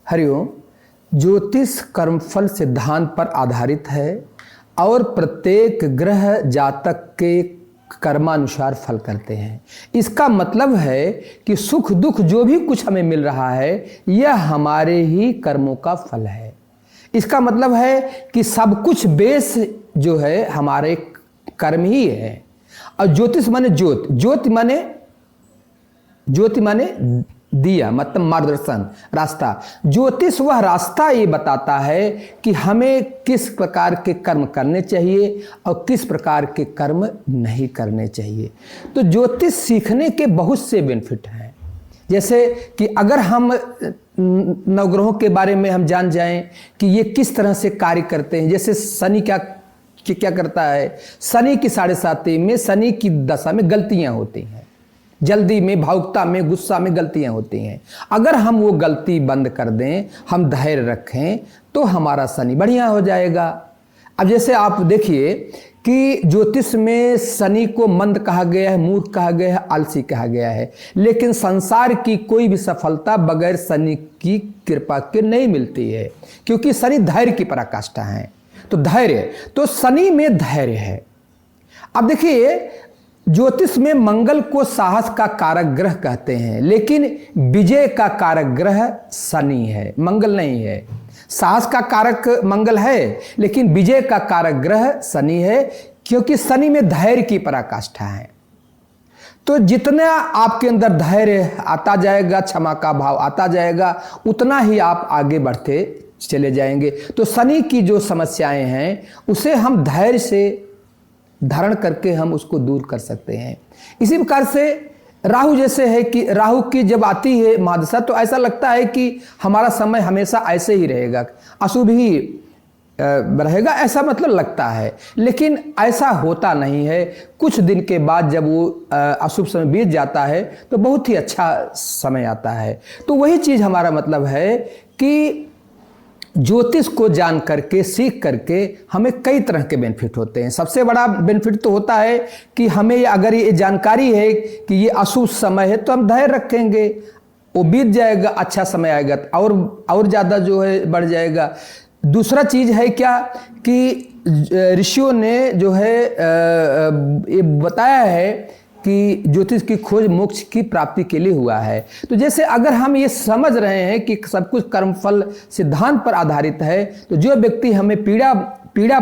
हरिओम। ज्योतिष कर्मफल सिद्धांत पर आधारित है और प्रत्येक ग्रह जातक के कर्मानुसार फल करते हैं। इसका मतलब है कि सुख दुख जो भी कुछ हमें मिल रहा है यह हमारे ही कर्मों का फल है। इसका मतलब है कि सब कुछ बेस जो है हमारे कर्म ही है। और ज्योतिष माने ज्योति माने दिया, मतलब मार्गदर्शन, रास्ता। ज्योतिष वह रास्ता ये बताता है कि हमें किस प्रकार के कर्म करने चाहिए और किस प्रकार के कर्म नहीं करने चाहिए। तो ज्योतिष सीखने के बहुत से बेनिफिट हैं। जैसे कि अगर हम नवग्रहों के बारे में हम जान जाएं कि ये किस तरह से कार्य करते हैं। जैसे शनि क्या करता है। शनि की 7.5 में, शनि की दशा में गलतियां होती हैं, जल्दी में, भावुकता में, गुस्सा में गलतियां होती हैं। अगर हम वो गलती बंद कर दें, हम धैर्य रखें, तो हमारा शनि बढ़िया हो जाएगा। अब जैसे आप देखिए कि ज्योतिष में शनि को मंद कहा गया है, मूर्ख कहा गया है, आलसी कहा गया है। लेकिन संसार की कोई भी सफलता बगैर शनि की कृपा के नहीं मिलती है, क्योंकि शनि धैर्य की पराकाष्ठा है। तो धैर्य, तो शनि में धैर्य है। अब देखिए, ज्योतिष में मंगल को साहस का कारक ग्रह कहते हैं, लेकिन विजय का कारक ग्रह शनि है, मंगल नहीं है। साहस का कारक मंगल है, लेकिन विजय का कारक ग्रह शनि है, क्योंकि शनि में धैर्य की पराकाष्ठा है। तो जितना आपके अंदर धैर्य आता जाएगा, क्षमा का भाव आता जाएगा, उतना ही आप आगे बढ़ते चले जाएंगे। तो शनि की जो समस्याएं हैं उसे हम धैर्य से धारण करके हम उसको दूर कर सकते हैं। इसी प्रकार से राहु जैसे है कि राहु की जब आती है महादशा, तो ऐसा लगता है कि हमारा समय हमेशा ऐसे ही रहेगा, अशुभ ही रहेगा, ऐसा मतलब लगता है। लेकिन ऐसा होता नहीं है। कुछ दिन के बाद जब वो अशुभ समय बीत जाता है तो बहुत ही अच्छा समय आता है। तो वही चीज़ हमारा मतलब है कि ज्योतिष को जान करके, सीख करके हमें कई तरह के बेनिफिट होते हैं। सबसे बड़ा बेनिफिट तो होता है कि हमें अगर ये जानकारी है कि ये अशुभ समय है तो हम धैर्य रखेंगे, वो बीत जाएगा, अच्छा समय आएगा और ज़्यादा जो है बढ़ जाएगा। दूसरा चीज़ है क्या कि ऋषियों ने जो है ये बताया है कि ज्योतिष की खोज मोक्ष की प्राप्ति के लिए हुआ है। तो जैसे अगर हम ये समझ रहे हैं कि सब कुछ कर्मफल सिद्धांत पर आधारित है, तो जो व्यक्ति हमें पीड़ा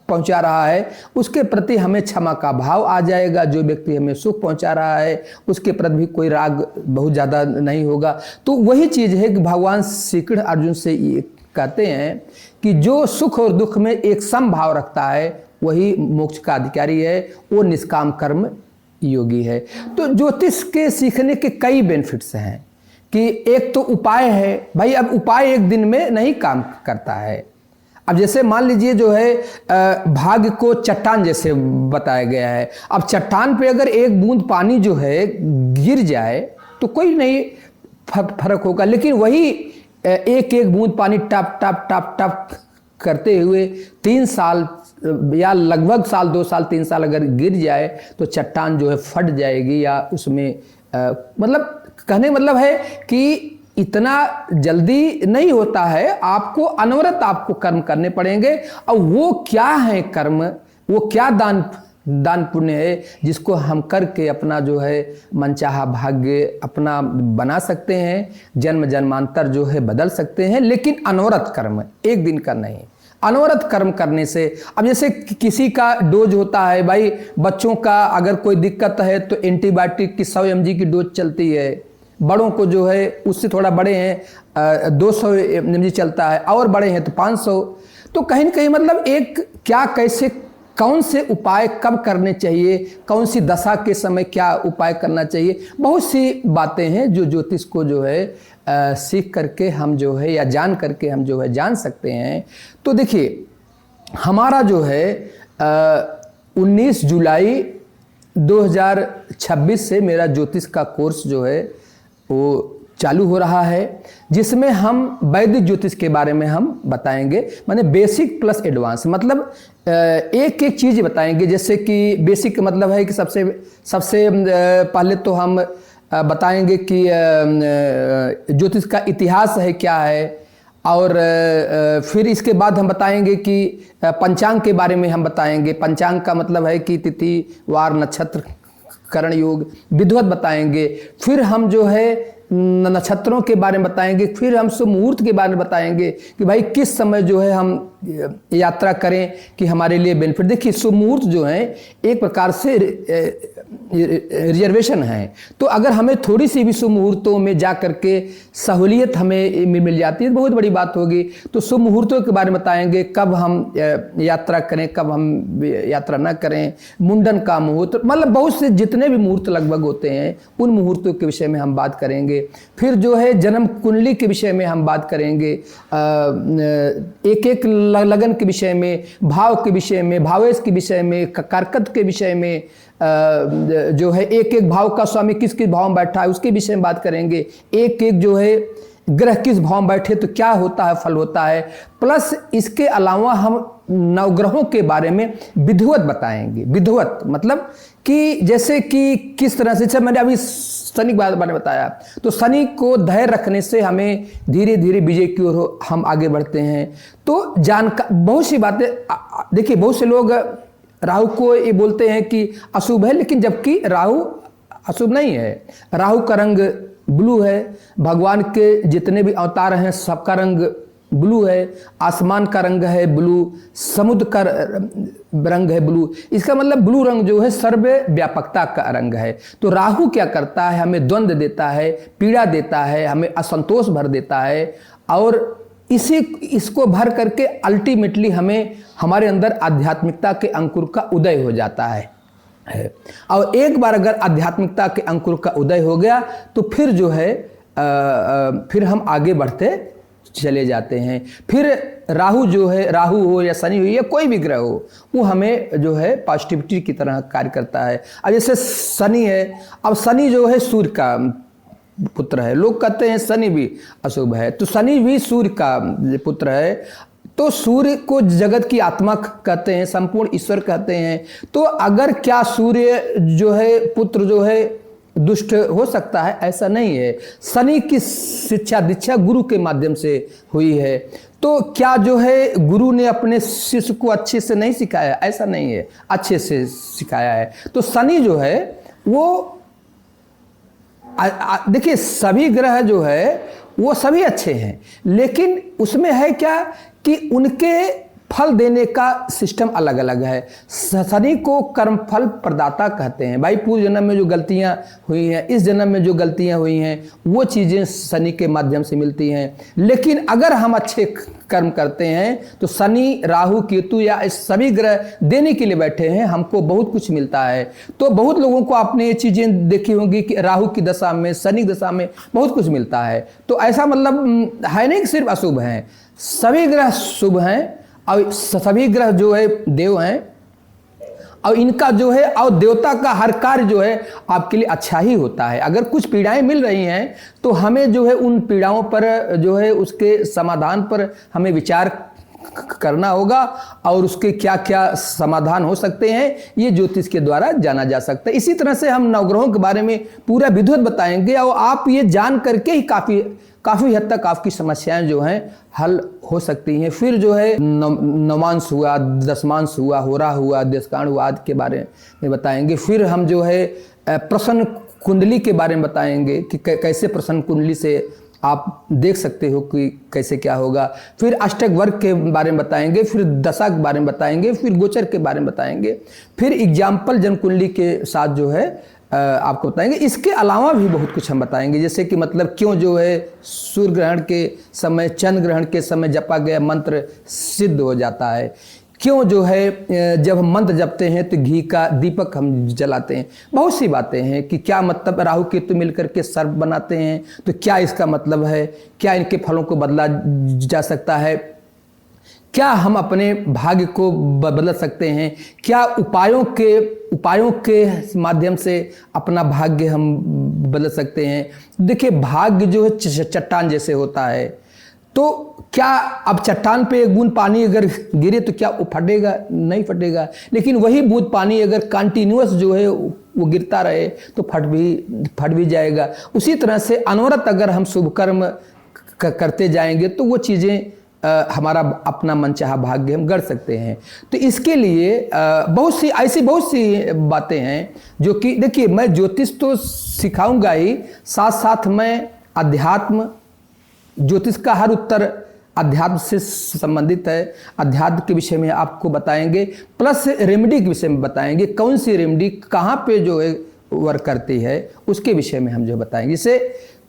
पहुंचा रहा है उसके प्रति हमें क्षमा का भाव आ जाएगा। जो व्यक्ति हमें सुख पहुंचा रहा है उसके प्रति भी कोई राग बहुत ज़्यादा नहीं होगा। तो वही चीज़ है कि भगवान श्री कृष्ण अर्जुन से ये कहते हैं कि जो सुख और दुख में एक समभाव रखता है वही मोक्ष का अधिकारी है, वो निष्काम कर्म योगी है। तो ज्योतिष के सीखने के कई बेनिफिट्स हैं कि एक तो उपाय है। भाई अब उपाय एक दिन में नहीं काम करता है। अब जैसे मान लीजिए जो है भाग्य को चट्टान जैसे बताया गया है। अब चट्टान पे अगर एक बूंद पानी जो है गिर जाए तो कोई नहीं फर्क होगा, लेकिन वही एक एक बूंद पानी टप टप टप टप करते हुए 3 साल या लगभग साल, 2 साल, 3 साल अगर गिर जाए तो चट्टान जो है फट जाएगी, या उसमें मतलब कहने मतलब है कि इतना जल्दी नहीं होता है। आपको अनवरत आपको कर्म करने पड़ेंगे। और वो क्या है कर्म, वो क्या दान पुण्य है जिसको हम करके अपना जो है मनचाहा भाग्य अपना बना सकते हैं, जन्म जन्मांतर जो है बदल सकते हैं। लेकिन अनवरत कर्म, एक दिन का नहीं, अनवरत कर्म करने से। अब जैसे किसी का डोज होता है, भाई बच्चों का अगर कोई दिक्कत है तो एंटीबायोटिक की 100 mg की डोज चलती है। बड़ों को जो है उससे थोड़ा बड़े हैं 200 mg चलता है, और बड़े हैं तो 500। तो कहीं ना कहीं मतलब एक क्या, कैसे, कौन से उपाय कब करने चाहिए, कौन सी दशा के समय क्या उपाय करना चाहिए, बहुत सी बातें हैं जो ज्योतिष को जो है सीख करके हम जो है या जान करके हम जो है जान सकते हैं। तो देखिए, हमारा जो है 19 जुलाई 2026 से मेरा ज्योतिष का कोर्स जो है वो चालू हो रहा है, जिसमें हम वैदिक ज्योतिष के बारे में हम बताएंगे। माने बेसिक प्लस एडवांस, मतलब एक एक चीज़ बताएंगे। जैसे कि बेसिक मतलब है कि सबसे पहले तो हम बताएंगे कि ज्योतिष का इतिहास है क्या है, और फिर इसके बाद हम बताएंगे कि पंचांग के बारे में हम बताएंगे। पंचांग का मतलब है कि तिथि वार नक्षत्र करण योग विधिवत बताएंगे। फिर हम जो है नक्षत्रों के बारे में बताएंगे। फिर हम शुभ मुहूर्त के बारे में बताएंगे कि भाई किस समय जो है हम यात्रा करें कि हमारे लिए बेनिफिट। देखिए शुभ मुहूर्त जो है एक प्रकार से रिजर्वेशन है, तो अगर हमें थोड़ी सी भी शुभ मुहूर्तों में जा करके सहूलियत हमें मिल जाती है, बहुत बड़ी बात होगी। तो शुभ मुहूर्तों के बारे में बताएंगे, कब हम यात्रा करें, कब हम यात्रा ना करें, मुंडन का मुहूर्त, मतलब बहुत से जितने भी मुहूर्त लगभग होते हैं उन मुहूर्तों के विषय में हम बात करेंगे। फिर जो है जन्म कुंडली के विषय में हम बात करेंगे, एक एक लगन के विषय में, भाव के विषय में, भावेश के विषय में, कारकत के विषय में, जो है एक एक भाव का स्वामी किस किस भाव में बैठा है उसके विषय में बात करेंगे। एक एक जो है ग्रह किस भाव में बैठे तो क्या होता है, फल होता है। प्लस इसके अलावा हम नवग्रहों के बारे में विधिवत बताएंगे। विधिवत मतलब कि जैसे कि किस तरह से, मैंने अभी शनि के बारे में बताया, तो शनि को धैर्य रखने से हमें धीरे धीरे विजय की ओर हम आगे बढ़ते हैं। तो बहुत सी बातें, देखिए बहुत से लोग राहु को ये बोलते हैं कि अशुभ है, लेकिन जबकि राहु अशुभ नहीं है। राहु का रंग ब्लू है, भगवान के जितने भी अवतार हैं सबका रंग ब्लू है, आसमान का रंग है ब्लू, समुद्र का रंग है ब्लू। इसका मतलब ब्लू रंग जो है सर्व व्यापकता का रंग है। तो राहु क्या करता है, हमें द्वंद्व देता है, पीड़ा देता है, हमें असंतोष भर देता है, और इसको भर करके अल्टीमेटली हमें हमारे अंदर आध्यात्मिकता के अंकुर का उदय हो जाता है। और एक बार अगर आध्यात्मिकता के अंकुर का उदय हो गया तो फिर जो है फिर हम आगे बढ़ते चले जाते हैं। फिर राहु जो है, राहु हो या शनि हो या कोई भी ग्रह हो, वो हमें जो है पॉजिटिविटी की तरह कार्य करता है। अब जैसे शनि है, अब शनि जो है सूर्य का पुत्र है, लोग कहते हैं शनि भी अशुभ है, तो शनि भी सूर्य का पुत्र है। तो सूर्य को जगत की आत्मा कहते हैं, संपूर्ण ईश्वर कहते हैं। तो अगर क्या सूर्य जो है पुत्र जो है दुष्ट हो सकता है? ऐसा नहीं है। शनि की शिक्षा दीक्षा गुरु के माध्यम से हुई है, तो क्या जो है गुरु ने अपने शिष्य को अच्छे से नहीं सिखाया? ऐसा नहीं है, अच्छे से सिखाया है। तो शनि जो है वो देखिए सभी ग्रह जो है वो सभी अच्छे हैं, लेकिन उसमें है क्या कि उनके फल देने का सिस्टम अलग अलग है। शनि को कर्मफल प्रदाता कहते हैं। भाई पूर्व जन्म में जो गलतियां हुई हैं, इस जन्म में जो गलतियां हुई हैं, वो चीज़ें शनि के माध्यम से मिलती हैं। लेकिन अगर हम अच्छे कर्म करते हैं तो शनि, राहु, केतु या इस सभी ग्रह देने के लिए बैठे हैं, हमको बहुत कुछ मिलता है। तो बहुत लोगों को आपने ये चीज़ें देखी होंगी कि राहु की दशा में, शनि की दशा में बहुत कुछ मिलता है। तो ऐसा मतलब है नहीं कि सिर्फ अशुभ हैं, सभी ग्रह शुभ हैं और सभी ग्रह जो है देव हैं, और इनका जो है और देवता का हर कार्य जो है आपके लिए अच्छा ही होता है। अगर कुछ पीड़ाएं मिल रही हैं तो हमें जो है उन पीड़ाओं पर जो है उसके समाधान पर हमें विचार करना होगा, और उसके क्या क्या समाधान हो सकते हैं ये ज्योतिष के द्वारा जाना जा सकता है। इसी तरह से हम नवग्रहों के बारे में पूरा विधिवत बताएंगे, और आप ये जान करके ही काफ़ी हद तक आपकी समस्याएं जो हैं हल हो सकती हैं। फिर जो है नवांश हुआ, दशमांश हुआ, होरा हुआ, देशकांड हुआ आदि के बारे में बताएंगे। फिर हम जो है प्रसन्न कुंडली के बारे में बताएंगे कि कैसे प्रसन्न कुंडली से आप देख सकते हो कि कैसे क्या होगा। फिर अष्टक वर्ग के बारे में बताएंगे, फिर दशा के बारे में बताएंगे, फिर गोचर के बारे में बताएंगे, फिर एग्जाम्पल जन्म कुंडली के साथ जो है आपको बताएंगे। इसके अलावा भी बहुत कुछ हम बताएंगे, जैसे कि मतलब क्यों जो है सूर्य ग्रहण के समय, चंद्र ग्रहण के समय जपा गया मंत्र सिद्ध हो जाता है, क्यों जो है जब हम मंत्र जपते हैं तो घी का दीपक हम जलाते हैं। बहुत सी बातें हैं कि क्या मतलब राहु केतु मिलकर के सर्प बनाते हैं तो क्या इसका मतलब है, क्या इनके फलों को बदला जा सकता है, क्या हम अपने भाग्य को बदल सकते हैं, क्या उपायों के माध्यम से अपना भाग्य हम बदल सकते हैं। देखिए भाग्य जो है चट्टान जैसे होता है, तो क्या अब चट्टान पे एक बूंद पानी अगर गिरे तो क्या वो फटेगा? नहीं फटेगा। लेकिन वही बूंद पानी अगर कंटिन्यूअस जो है वो गिरता रहे तो फट भी जाएगा। उसी तरह से अनवरत अगर हम शुभ कर्म करते जाएंगे तो वो चीज़ें हमारा अपना मनचाहा भाग्य हम गढ़ सकते हैं। तो इसके लिए बहुत सी बातें हैं जो कि देखिए, मैं ज्योतिष तो सिखाऊंगा ही, साथ साथ मैं अध्यात्म, ज्योतिष का हर उत्तर अध्यात्म से संबंधित है, अध्यात्म के विषय में आपको बताएंगे, प्लस रेमेडी के विषय में बताएंगे, कौन सी रेमेडी कहाँ पे जो है वर्क करती है उसके विषय में हम जो बताएंगे। इससे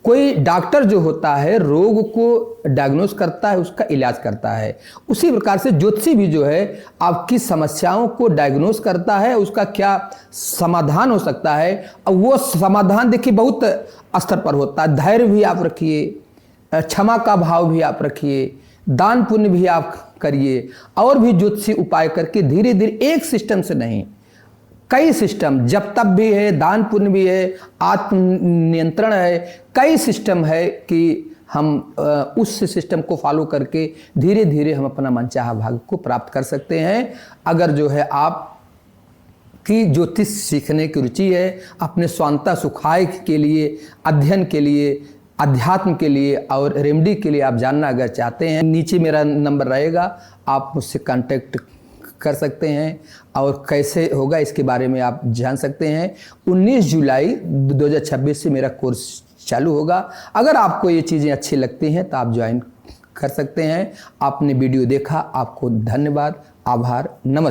कोई डॉक्टर जो होता है रोग को डायग्नोस करता है, उसका इलाज करता है, उसी प्रकार से ज्योतिषी भी जो है आपकी समस्याओं को डायग्नोस करता है, उसका क्या समाधान हो सकता है। और वो समाधान देखिए बहुत स्तर पर होता है। धैर्य भी आप रखिए, क्षमा का भाव भी आप रखिए, दान पुण्य भी आप करिए, और भी ज्योतिषी उपाय करके धीरे धीरे, एक सिस्टम से नहीं, कई सिस्टम, जप तप भी है, दान पुण्य भी है, आत्म नियंत्रण है, कई सिस्टम है कि हम उस सिस्टम को फॉलो करके धीरे धीरे हम अपना मनचाहा भाग्य को प्राप्त कर सकते हैं। अगर जो है आप की ज्योतिष सीखने की रुचि है, अपने स्वांता सुखाय के लिए, अध्ययन के लिए, अध्यात्म के लिए और रेमेडी के लिए आप जानना अगर चाहते हैं, नीचे मेरा नंबर रहेगा, आप मुझसे कांटेक्ट कर सकते हैं और कैसे होगा इसके बारे में आप जान सकते हैं। 19 जुलाई 2026 से मेरा कोर्स चालू होगा। अगर आपको ये चीज़ें अच्छी लगती हैं तो आप ज्वाइन कर सकते हैं। आपने वीडियो देखा, आपको धन्यवाद, आभार, नमस्कार।